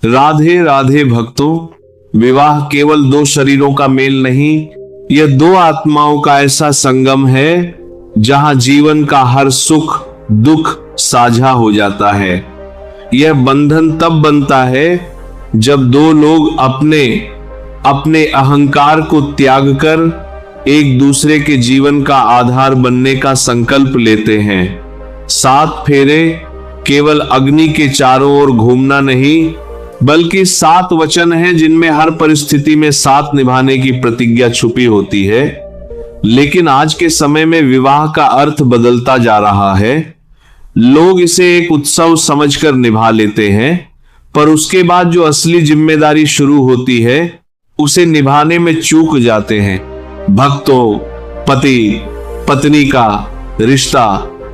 राधे राधे भक्तों, विवाह केवल दो शरीरों का मेल नहीं, यह दो आत्माओं का ऐसा संगम है जहां जीवन का हर सुख दुख साझा हो जाता है। यह बंधन तब बनता है जब दो लोग अपने अपने अहंकार को त्याग कर एक दूसरे के जीवन का आधार बनने का संकल्प लेते हैं। 7 फेरे केवल अग्नि के चारों ओर घूमना नहीं, बल्कि 7 वचन हैं जिनमें हर परिस्थिति में साथ निभाने की प्रतिज्ञा छुपी होती है। लेकिन आज के समय में विवाह का अर्थ बदलता जा रहा है। लोग इसे एक उत्सव समझकर निभा लेते हैं, पर उसके बाद जो असली जिम्मेदारी शुरू होती है उसे निभाने में चूक जाते हैं। भक्तों, पति पत्नी का रिश्ता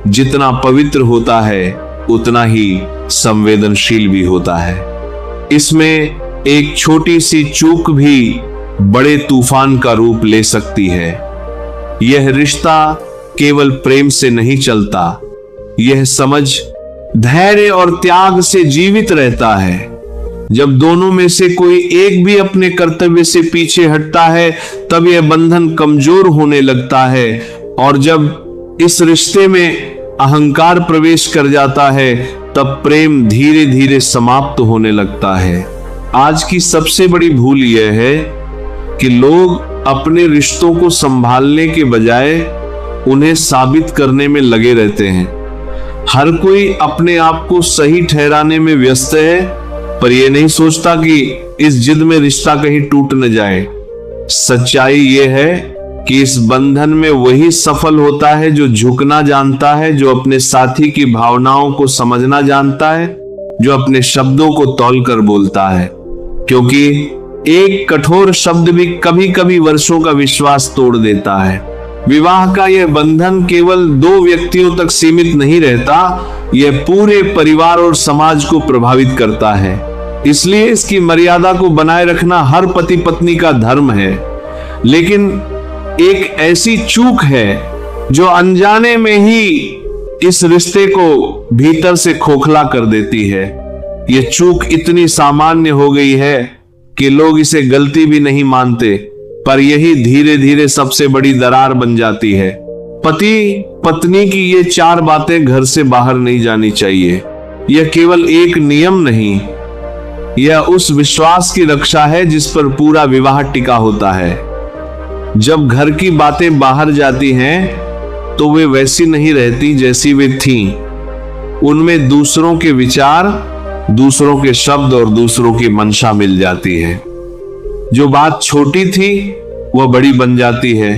जितना पवित्र होता है उतना ही संवेदनशील भी होता है। इसमें एक छोटी सी चूक भी बड़े तूफान का रूप ले सकती है। यह रिश्ता केवल प्रेम से नहीं चलता, यह समझ, धैर्य और त्याग से जीवित रहता है। जब दोनों में से कोई एक भी अपने कर्तव्य से पीछे हटता है तब यह बंधन कमजोर होने लगता है, और जब इस रिश्ते में अहंकार प्रवेश कर जाता है तब प्रेम धीरे धीरे समाप्त होने लगता है। आज की सबसे बड़ी भूल यह है कि लोग अपने रिश्तों को संभालने के बजाय उन्हें साबित करने में लगे रहते हैं। हर कोई अपने आप को सही ठहराने में व्यस्त है, पर यह नहीं सोचता कि इस जिद में रिश्ता कहीं टूट न जाए। सच्चाई यह है कि इस बंधन में वही सफल होता है जो झुकना जानता है, जो अपने साथी की भावनाओं को समझना जानता है, जो अपने शब्दों को तौलकर बोलता है। क्योंकि एक कठोर शब्द भी कभी कभी वर्षों का विश्वास तोड़ देता है। विवाह का यह बंधन केवल 2 व्यक्तियों तक सीमित नहीं रहता, यह पूरे परिवार और समाज को प्रभावित करता है। इसलिए इसकी मर्यादा को बनाए रखना हर पति पत्नी का धर्म है। लेकिन एक ऐसी चूक है जो अनजाने में ही इस रिश्ते को भीतर से खोखला कर देती है। यह चूक इतनी सामान्य हो गई है कि लोग इसे गलती भी नहीं मानते, पर यही धीरे धीरे सबसे बड़ी दरार बन जाती है। पति पत्नी की ये 4 बातें घर से बाहर नहीं जानी चाहिए। यह केवल एक नियम नहीं, यह उस विश्वास की रक्षा है जिस पर पूरा विवाह टिका होता है। जब घर की बातें बाहर जाती हैं तो वे वैसी नहीं रहती जैसी वे थीं। उनमें दूसरों के विचार, दूसरों के शब्द और दूसरों की मंशा मिल जाती है। जो बात छोटी थी वह बड़ी बन जाती है,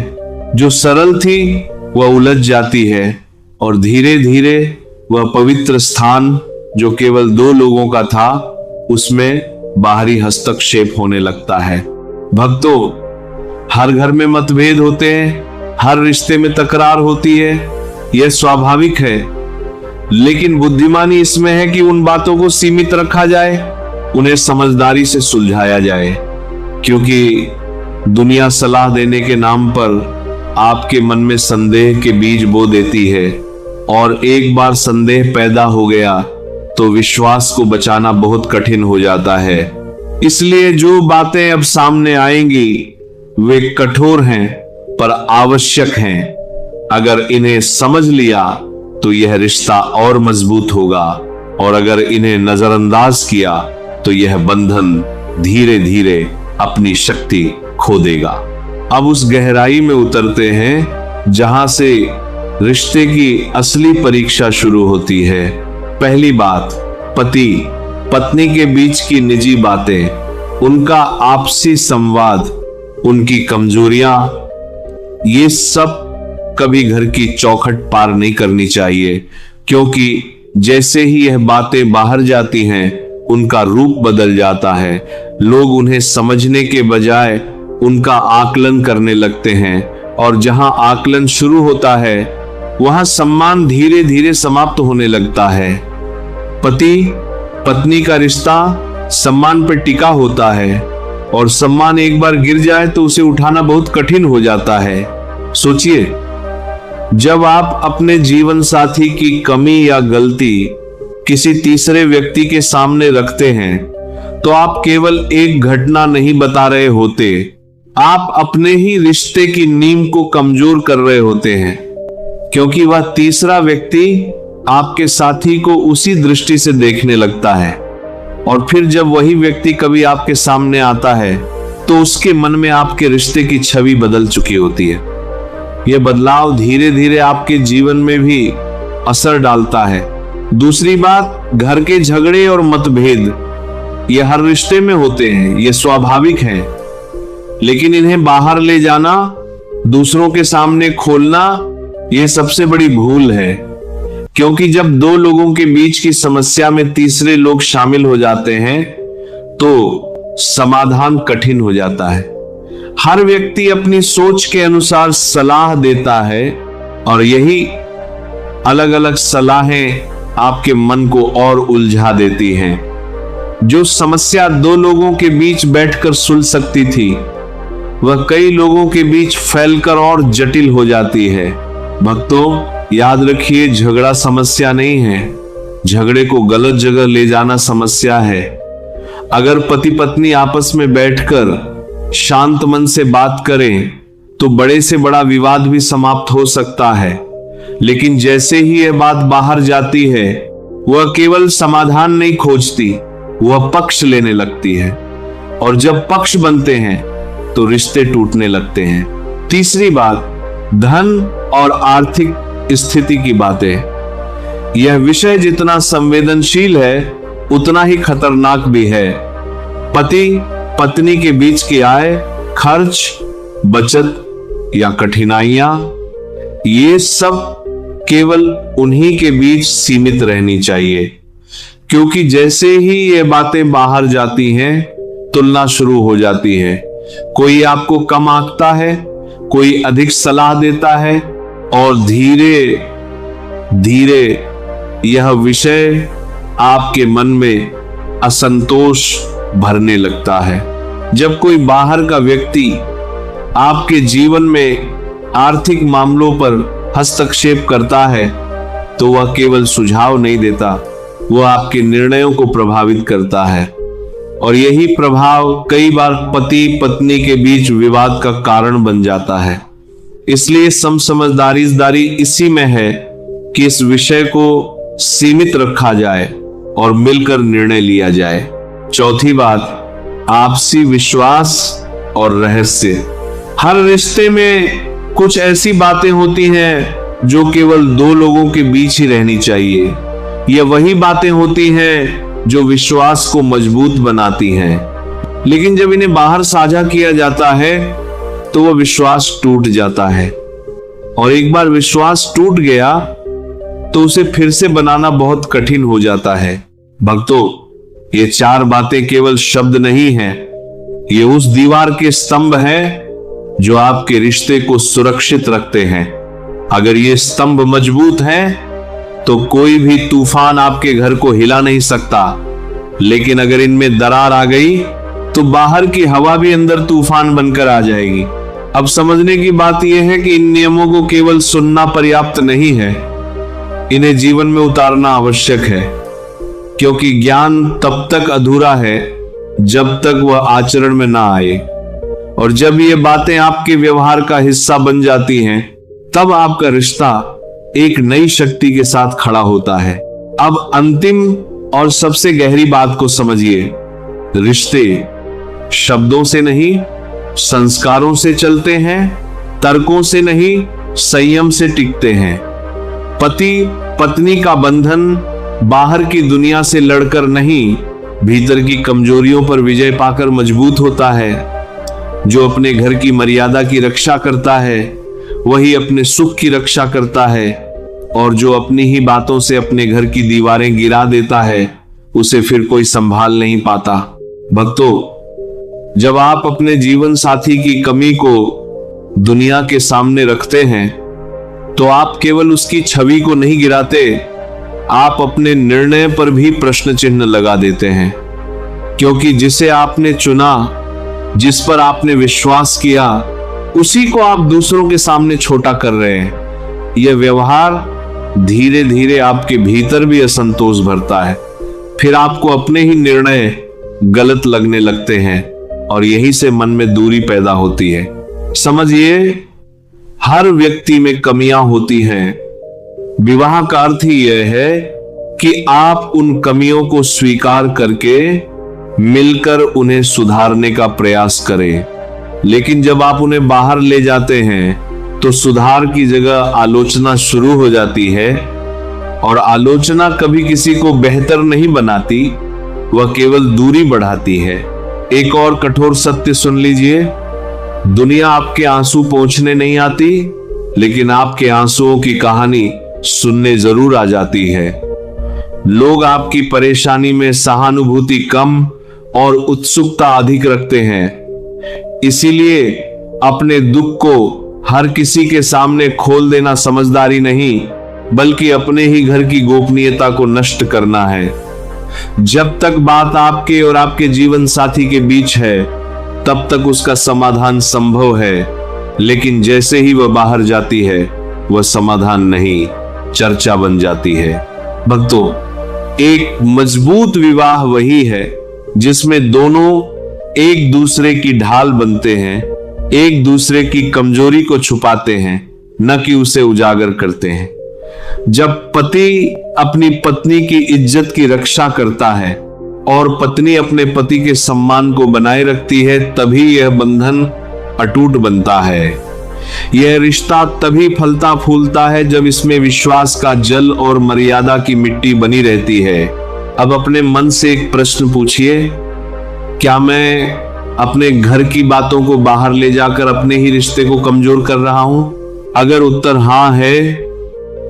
जो सरल थी वह उलझ जाती है, और धीरे धीरे वह पवित्र स्थान जो केवल 2 लोगों का था उसमें बाहरी हस्तक्षेप होने लगता है। भक्तों, हर घर में मतभेद होते हैं, हर रिश्ते में तकरार होती है, यह स्वाभाविक है। लेकिन बुद्धिमानी इसमें है कि उन बातों को सीमित रखा जाए, उन्हें समझदारी से सुलझाया जाए। क्योंकि दुनिया सलाह देने के नाम पर आपके मन में संदेह के बीज बो देती है, और एक बार संदेह पैदा हो गया तो विश्वास को बचाना बहुत कठिन हो जाता है। इसलिए जो बातें अब सामने आएंगी वे कठोर हैं पर आवश्यक हैं। अगर इन्हें समझ लिया तो यह रिश्ता और मजबूत होगा, और अगर इन्हें नजरअंदाज किया तो यह बंधन धीरे धीरे अपनी शक्ति खो देगा। अब उस गहराई में उतरते हैं जहां से रिश्ते की असली परीक्षा शुरू होती है। पहली बात, पति पत्नी के बीच की निजी बातें, उनका आपसी संवाद, उनकी कमजोरियां, ये सब कभी घर की चौखट पार नहीं करनी चाहिए। क्योंकि जैसे ही यह बातें बाहर जाती हैं उनका रूप बदल जाता है। लोग उन्हें समझने के बजाय उनका आकलन करने लगते हैं, और जहां आकलन शुरू होता है वहां सम्मान धीरे धीरे समाप्त होने लगता है। पति पत्नी का रिश्ता सम्मान पर टिका होता है, और सम्मान एक बार गिर जाए तो उसे उठाना बहुत कठिन हो जाता है। सोचिए, जब आप अपने जीवन साथी की कमी या गलती किसी तीसरे व्यक्ति के सामने रखते हैं तो आप केवल एक घटना नहीं बता रहे होते, आप अपने ही रिश्ते की नींव को कमजोर कर रहे होते हैं, क्योंकि वह तीसरा व्यक्ति आपके साथी को उसी दृष्टि से देखने लगता है। और फिर जब वही व्यक्ति कभी आपके सामने आता है तो उसके मन में आपके रिश्ते की छवि बदल चुकी होती है। यह बदलाव धीरे धीरे आपके जीवन में भी असर डालता है। दूसरी बात, घर के झगड़े और मतभेद ये हर रिश्ते में होते हैं, ये स्वाभाविक है, लेकिन इन्हें बाहर ले जाना, दूसरों के सामने खोलना, यह सबसे बड़ी भूल है। क्योंकि जब दो लोगों के बीच की समस्या में तीसरे लोग शामिल हो जाते हैं तो समाधान कठिन हो जाता है। हर व्यक्ति अपनी सोच के अनुसार सलाह देता है और यही अलग अलग सलाहें आपके मन को और उलझा देती हैं। जो समस्या दो लोगों के बीच बैठकर सुलझ सकती थी वह कई लोगों के बीच फैलकर और जटिल हो जाती है। भक्तों, याद रखिए, झगड़ा समस्या नहीं है, झगड़े को गलत जगह ले जाना समस्या है। अगर पति पत्नी आपस में बैठकर शांत मन से बात करें तो बड़े से बड़ा विवाद भी समाप्त हो सकता है, लेकिन जैसे ही यह बात बाहर जाती है वह केवल समाधान नहीं खोजती, वह पक्ष लेने लगती है, और जब पक्ष बनते हैं तो रिश्ते टूटने लगते हैं। तीसरी बात, धन और आर्थिक स्थिति की बातें। यह विषय जितना संवेदनशील है उतना ही खतरनाक भी है। पति पत्नी के बीच की आय, खर्च, बचत या कठिनाइयां, ये सब केवल उन्हीं के बीच सीमित रहनी चाहिए, क्योंकि जैसे ही ये बातें बाहर जाती हैं तुलना शुरू हो जाती है। कोई आपको कम आंकता है, कोई अधिक सलाह देता है, और धीरे धीरे यह विषय आपके मन में असंतोष भरने लगता है। जब कोई बाहर का व्यक्ति आपके जीवन में आर्थिक मामलों पर हस्तक्षेप करता है तो वह केवल सुझाव नहीं देता, वह आपके निर्णयों को प्रभावित करता है, और यही प्रभाव कई बार पति पत्नी के बीच विवाद का कारण बन जाता है। इसलिए समझदारी इसी में है कि इस विषय को सीमित रखा जाए और मिलकर निर्णय लिया जाए। चौथी बात, आपसी विश्वास और रहस्य। हर रिश्ते में कुछ ऐसी बातें होती हैं जो केवल दो लोगों के बीच ही रहनी चाहिए। ये वही बातें होती हैं जो विश्वास को मजबूत बनाती हैं, लेकिन जब इन्हें बाहर साझा किया जाता है तो वह विश्वास टूट जाता है, और एक बार विश्वास टूट गया तो उसे फिर से बनाना बहुत कठिन हो जाता है। भक्तों, ये चार बातें केवल शब्द नहीं हैं, ये उस दीवार के स्तंभ हैं जो आपके रिश्ते को सुरक्षित रखते हैं। अगर ये स्तंभ मजबूत हैं तो कोई भी तूफान आपके घर को हिला नहीं सकता, लेकिन अगर इनमें दरार आ गई तो बाहर की हवा भी अंदर तूफान बनकर आ जाएगी। अब समझने की बात यह है कि इन नियमों को केवल सुनना पर्याप्त नहीं है, इन्हें जीवन में उतारना आवश्यक है, क्योंकि ज्ञान तब तक अधूरा है जब तक वह आचरण में ना आए, और जब ये बातें आपके व्यवहार का हिस्सा बन जाती हैं तब आपका रिश्ता एक नई शक्ति के साथ खड़ा होता है। अब अंतिम और सबसे गहरी बात को समझिए। रिश्ते शब्दों से नहीं, संस्कारों से चलते हैं, तर्कों से नहीं, संयम से टिकते हैं। पति पत्नी का बंधन बाहर की दुनिया से लड़कर नहीं, भीतर की कमजोरियों पर विजय पाकर मजबूत होता है। जो अपने घर की मर्यादा की रक्षा करता है वही अपने सुख की रक्षा करता है, और जो अपनी ही बातों से अपने घर की दीवारें गिरा देता है उसे फिर कोई संभाल नहीं पाता। भक्तों, जब आप अपने जीवन साथी की कमी को दुनिया के सामने रखते हैं तो आप केवल उसकी छवि को नहीं गिराते, आप अपने निर्णय पर भी प्रश्न चिन्ह लगा देते हैं, क्योंकि जिसे आपने चुना, जिस पर आपने विश्वास किया, उसी को आप दूसरों के सामने छोटा कर रहे हैं। यह व्यवहार धीरे धीरे आपके भीतर भी असंतोष भरता है, फिर आपको अपने ही निर्णय गलत लगने लगते हैं और यही से मन में दूरी पैदा होती है। समझिए, हर व्यक्ति में कमियां होती हैं। विवाह का अर्थ ही यह है कि आप उन कमियों को स्वीकार करके मिलकर उन्हें सुधारने का प्रयास करें। लेकिन जब आप उन्हें बाहर ले जाते हैं तो सुधार की जगह आलोचना शुरू हो जाती है, और आलोचना कभी किसी को बेहतर नहीं बनाती, वह केवल दूरी बढ़ाती है। एक और कठोर सत्य सुन लीजिए, दुनिया आपके आंसू पोंछने नहीं आती, लेकिन आपके आंसुओं की कहानी सुनने जरूर आ जाती है। लोग आपकी परेशानी में सहानुभूति कम और उत्सुकता अधिक रखते हैं। इसीलिए अपने दुख को हर किसी के सामने खोल देना समझदारी नहीं, बल्कि अपने ही घर की गोपनीयता को नष्ट करना है। जब तक बात आपके और आपके जीवन साथी के बीच है, तब तक उसका समाधान संभव है, लेकिन जैसे ही वह बाहर जाती है, वह समाधान नहीं, चर्चा बन जाती है। भक्तों, एक मजबूत विवाह वही है जिसमें दोनों एक दूसरे की ढाल बनते हैं, एक दूसरे की कमजोरी को छुपाते हैं, न कि उसे उजागर करते हैं। जब पति अपनी पत्नी की इज्जत की रक्षा करता है और पत्नी अपने पति के सम्मान को बनाए रखती है, तभी यह बंधन अटूट बनता है। यह रिश्ता तभी फलता फूलता है जब इसमें विश्वास का जल और मर्यादा की मिट्टी बनी रहती है। अब अपने मन से एक प्रश्न पूछिए, क्या मैं अपने घर की बातों को बाहर ले जाकर अपने ही रिश्ते को कमजोर कर रहा हूं? अगर उत्तर हां है,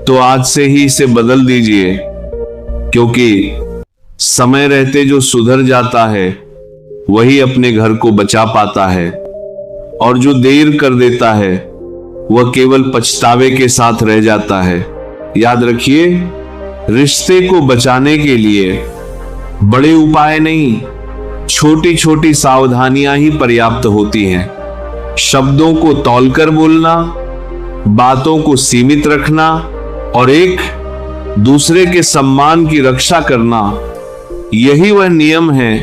तो आज से ही इसे बदल दीजिए, क्योंकि समय रहते जो सुधर जाता है वही अपने घर को बचा पाता है, और जो देर कर देता है वह केवल पछतावे के साथ रह जाता है। याद रखिए, रिश्ते को बचाने के लिए बड़े उपाय नहीं, छोटी छोटी सावधानियां ही पर्याप्त होती हैं। शब्दों को तौलकर बोलना, बातों को सीमित रखना और एक दूसरे के सम्मान की रक्षा करना, यही वह नियम है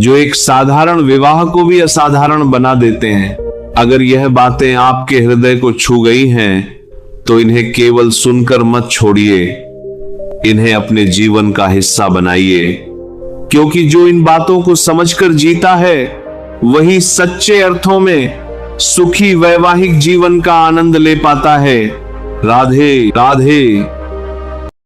जो एक साधारण विवाह को भी असाधारण बना देते हैं। अगर यह बातें आपके हृदय को छू गई हैं, तो इन्हें केवल सुनकर मत छोड़िए, इन्हें अपने जीवन का हिस्सा बनाइए, क्योंकि जो इन बातों को समझकर जीता है, वही सच्चे अर्थों में सुखी वैवाहिक जीवन का आनंद ले पाता है। राधे राधे।